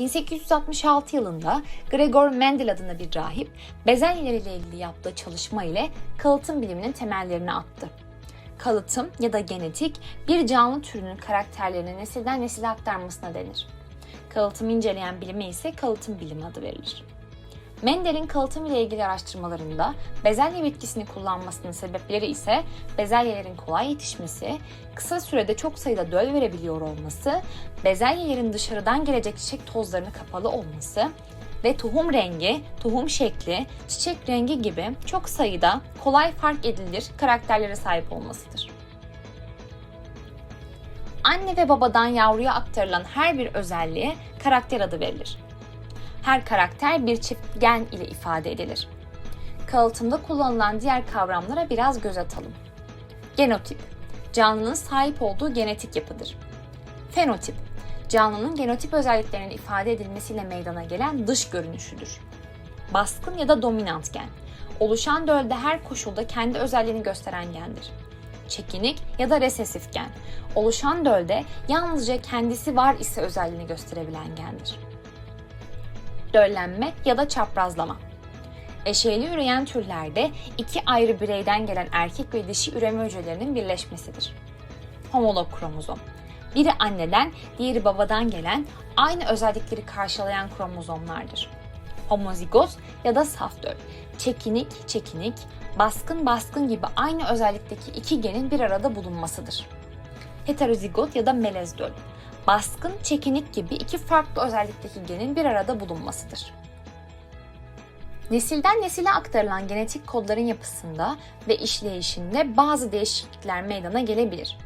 1866 yılında Gregor Mendel adında bir rahip, bezelyeleriyle ilgili yaptığı çalışma ile kalıtım biliminin temellerini attı. Kalıtım ya da genetik, bir canlı türünün karakterlerini nesilden nesile aktarmasına denir. Kalıtımı inceleyen bilime ise kalıtım bilimi adı verilir. Mendel'in kalıtım ile ilgili araştırmalarında bezelye bitkisini kullanmasının sebepleri ise bezelyelerin kolay yetişmesi, kısa sürede çok sayıda döl verebiliyor olması, bezelyelerin dışarıdan gelecek çiçek tozlarına kapalı olması ve tohum rengi, tohum şekli, çiçek rengi gibi çok sayıda kolay fark edilir karakterlere sahip olmasıdır. Anne ve babadan yavruya aktarılan her bir özelliğe karakter adı verilir. Her karakter bir çift gen ile ifade edilir. Kalıtımda kullanılan diğer kavramlara biraz göz atalım. Genotip, canlının sahip olduğu genetik yapıdır. Fenotip, canlının genotip özelliklerinin ifade edilmesiyle meydana gelen dış görünüşüdür. Baskın ya da dominant gen, oluşan dölde her koşulda kendi özelliğini gösteren gendir. Çekinik ya da resesif gen, oluşan dölde yalnızca kendisi var ise özelliğini gösterebilen gendir. Döllenme ya da çaprazlama. Eşeyli üreyen türlerde iki ayrı bireyden gelen erkek ve dişi üreme hücrelerinin birleşmesidir. Homolog kromozom. Biri anneden, diğeri babadan gelen, aynı özellikleri karşılayan kromozomlardır. Homozigoz ya da saf döl. Çekinik, baskın gibi aynı özellikteki iki genin bir arada bulunmasıdır. Heterozigot ya da melez döl. Baskın, çekinik gibi iki farklı özellikteki genin bir arada bulunmasıdır. Nesilden nesile aktarılan genetik kodların yapısında ve işleyişinde bazı değişiklikler meydana gelebilir.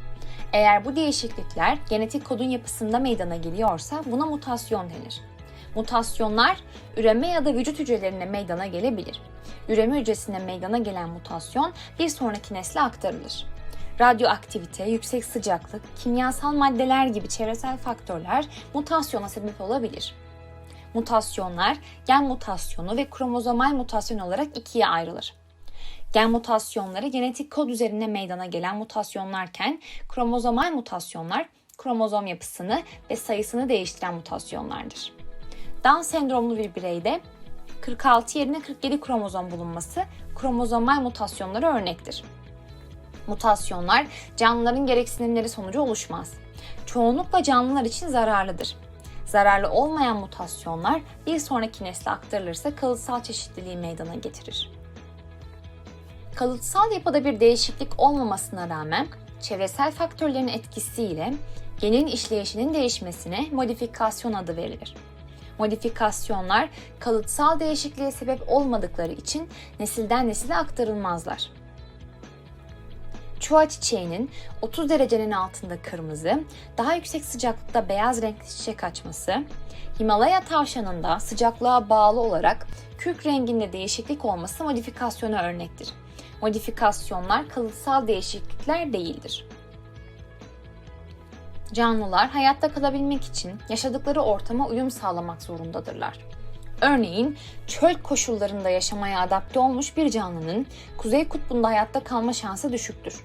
Eğer bu değişiklikler genetik kodun yapısında meydana geliyorsa buna mutasyon denir. Mutasyonlar üreme ya da vücut hücrelerine meydana gelebilir. Üreme hücresine meydana gelen mutasyon bir sonraki nesle aktarılır. Radyoaktivite, yüksek sıcaklık, kimyasal maddeler gibi çevresel faktörler mutasyona sebep olabilir. Mutasyonlar, gen mutasyonu ve kromozomal mutasyon olarak ikiye ayrılır. Gen mutasyonları genetik kod üzerine meydana gelen mutasyonlarken, kromozomal mutasyonlar kromozom yapısını ve sayısını değiştiren mutasyonlardır. Down sendromlu bir bireyde 46 yerine 47 kromozom bulunması kromozomal mutasyonlara örnektir. Mutasyonlar canlıların gereksinimleri sonucu oluşmaz. Çoğunlukla canlılar için zararlıdır. Zararlı olmayan mutasyonlar bir sonraki nesle aktarılırsa kalıtsal çeşitliliği meydana getirir. Kalıtsal yapıda bir değişiklik olmamasına rağmen çevresel faktörlerin etkisiyle genin işleyişinin değişmesine modifikasyon adı verilir. Modifikasyonlar kalıtsal değişikliğe sebep olmadıkları için nesilden nesile aktarılmazlar. Çuha çiçeğinin 30 derecenin altında kırmızı, daha yüksek sıcaklıkta beyaz renkli çiçek açması, Himalaya tavşanında sıcaklığa bağlı olarak kürk renginde değişiklik olması modifikasyona örnektir. Modifikasyonlar kalıtsal değişiklikler değildir. Canlılar hayatta kalabilmek için yaşadıkları ortama uyum sağlamak zorundadırlar. Örneğin çöl koşullarında yaşamaya adapte olmuş bir canlının kuzey kutbunda hayatta kalma şansı düşüktür.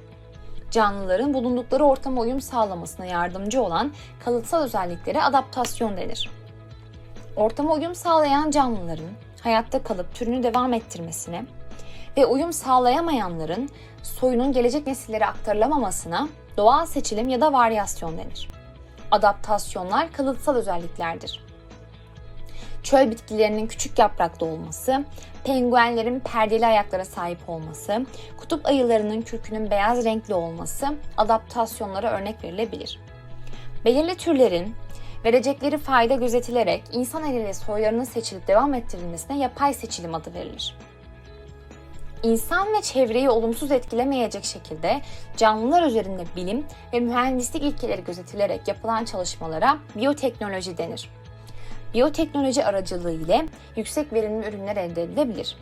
Canlıların bulundukları ortama uyum sağlamasına yardımcı olan kalıtsal özelliklere adaptasyon denir. Ortama uyum sağlayan canlıların hayatta kalıp türünü devam ettirmesine ve uyum sağlayamayanların soyunun gelecek nesillere aktarılamamasına doğal seçilim ya da varyasyon denir. Adaptasyonlar kalıtsal özelliklerdir. Çöl bitkilerinin küçük yapraklı olması, penguenlerin perdeli ayaklara sahip olması, kutup ayılarının kürkünün beyaz renkli olması adaptasyonlara örnek verilebilir. Belirli türlerin verecekleri fayda gözetilerek insan eliyle soylarının seçilip devam ettirilmesine yapay seçilim adı verilir. İnsan ve çevreyi olumsuz etkilemeyecek şekilde canlılar üzerinde bilim ve mühendislik ilkeleri gözetilerek yapılan çalışmalara biyoteknoloji denir. Biyoteknoloji aracılığı ile yüksek verimli ürünler elde edilebilir.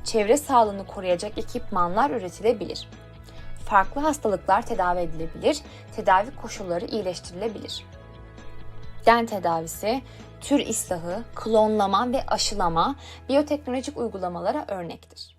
Çevre sağlığını koruyacak ekipmanlar üretilebilir. Farklı hastalıklar tedavi edilebilir, tedavi koşulları iyileştirilebilir. Gen tedavisi, tür islahı, klonlama ve aşılama biyoteknolojik uygulamalara örnektir.